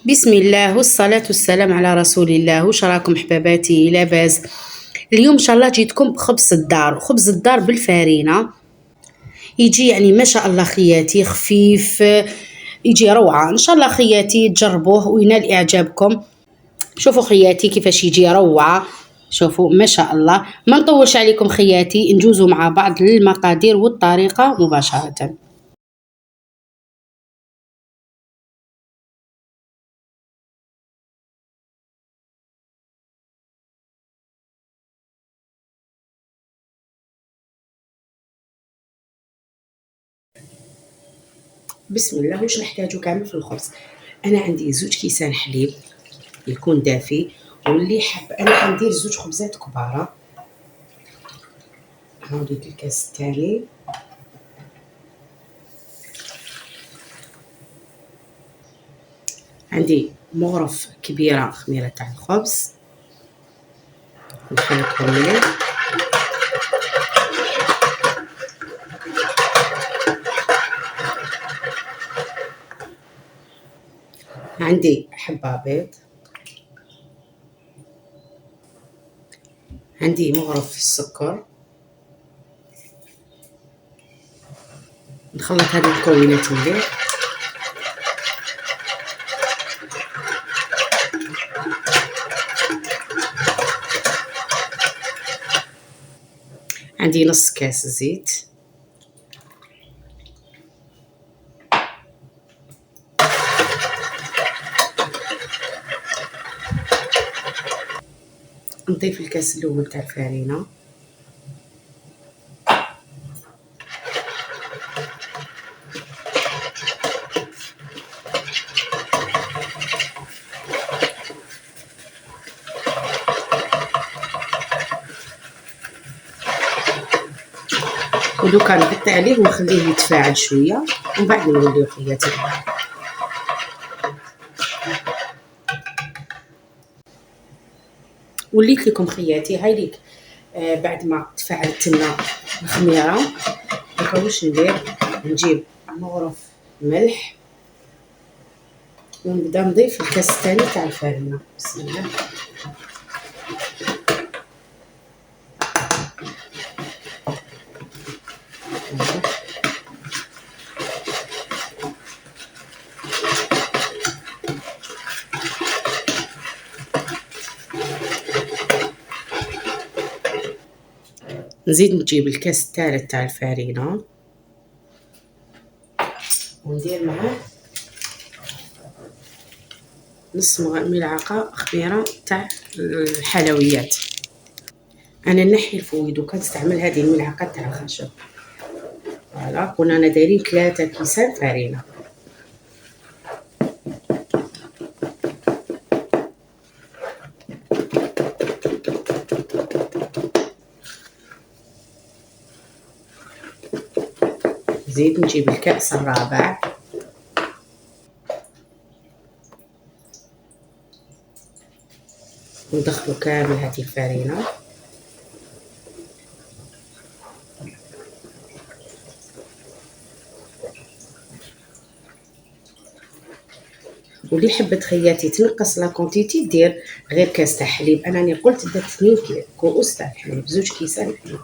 بسم الله والصلاة والسلام على رسول الله. وش راكم حباباتي؟ لاباس؟ اليوم ان شاء الله جيتكم بخبز الدار، خبز الدار بالفارينة. يجي يعني ما شاء الله خياتي خفيف، يجي روعة ان شاء الله خياتي، تجربوه وينال اعجابكم. شوفوا خياتي كيفاش يجي روعة، شوفوا ما شاء الله. ما نطولش عليكم خياتي، نجوزوا مع بعض للمقادير والطريقة مباشرة. بسم الله. واش نحتاجو كامل في الخبز؟ انا عندي 2 كيسان حليب يكون دافي، واللي حاب انا حندير 2 خبزات كبارة. هاوديك الكاس الثاني، عندي مغرف كبيرة خميرة تاع الخبز، نخلطهم مليح. عندي حبة بيض، عندي مغرف السكر. نخلط هذه المكونات مليح. عندي نص كاس زيت، نضيف الكاس الاول تاع الفارينة، ودوكا نغطي عليه ونخليه يتفاعل شويه، ومن بعد نوليو خياتي. وليت لكم خياتي، هاي ليك. بعد ما تفاعلت لنا الخميره، دوكا واش ندير؟ نجيب مغرف ملح ونبدا نضيف الكاس الثاني تاع الفارينة. بسم الله. نزيد نجيب الكاس الثالث تاع الفارينة وندير معاه نص ملعقة خميرة تاع الحلويات. انا نحي الفويد وكنستعمل هذه الملعقة تاع الخشب. فوالا كنا انا دايرين 3 كيسان فارينة. نزيد نجيب الكأس الرابع، وندخلو كامل هذه الفارينة. واللي حبت خياتي تنقص لا كونتيتي دير غير كاس تاع حليب. انا راني قلت درت 2 كؤوس تاع الحليب، 2 كيسان حليب.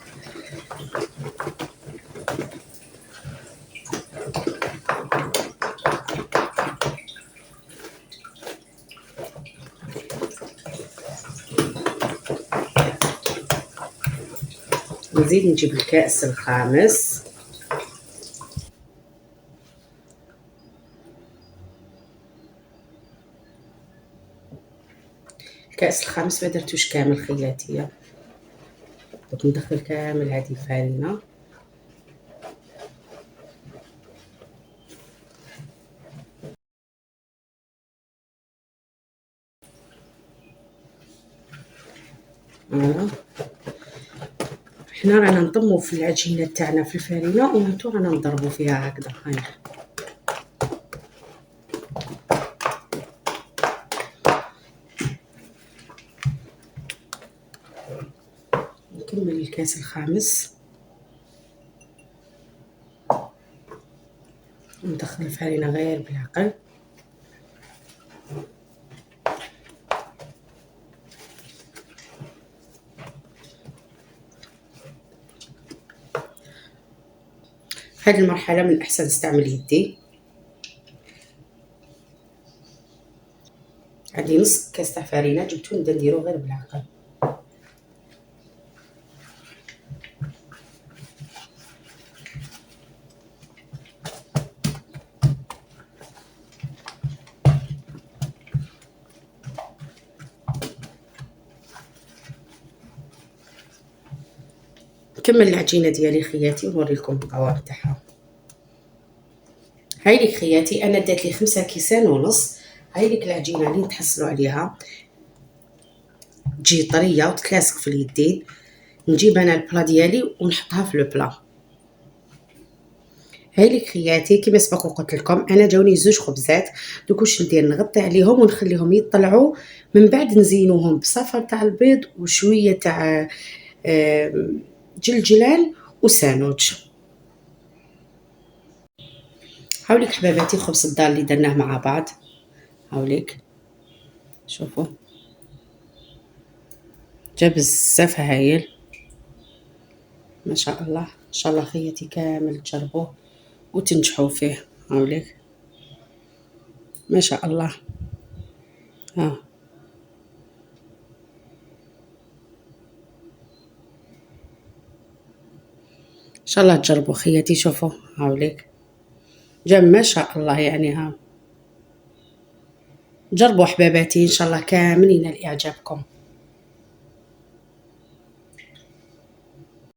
نزيد نجيب الكأس الخامس، الكأس الخامس ما درتوش كامل خياتي. دوك ندخل كامل هذه الفارينة. فوالا حنا رانا نطمو في العجينه تاعنا في الفارينة، وانتو رانا نضربو فيها هكذا. هاي نكمل الكاس الخامس وندخل الفارينة غير بالعقل. هذه المرحلة من الأحسن نستعمل يدي. عندي نص كاس تاع فرينة جبتو نبدا نديرو غير بالعقل. نكمل العجينة ديالي خياتي ونوريلكم القوام تاعها. هاي ليك خياتي، انا دات لي 5 كيسان ونص. هاي ليك العجينة اللي نتحصلوا عليها، تجي طرية وتتلاصق في اليدين. نجيب انا البلا ديالي ونحطها في لو بلا. هاي ليك خياتي، كيما سبق قلت لكم انا جاوني 2 خبزات. دوك واش ندير، نغطي عليهم ونخليهم يطلعوا، من بعد نزينوهم بصفر تاع البيض وشويه تاع جلجلان وسانوج. هاوليك حباباتي خبز الدار اللي درناه مع بعض. هاوليك شوفوا جا بزاف هايل ما شاء الله. ان شاء الله خياتي كامل تجربوه وتنجحوا فيه. هاوليك ما شاء الله. ها ان شاء الله تجربوا خياتي. شوفوا هاوليك جا ما شاء الله يعني. ها جربوا حباباتي، ان شاء الله كامل ينال اعجابكم.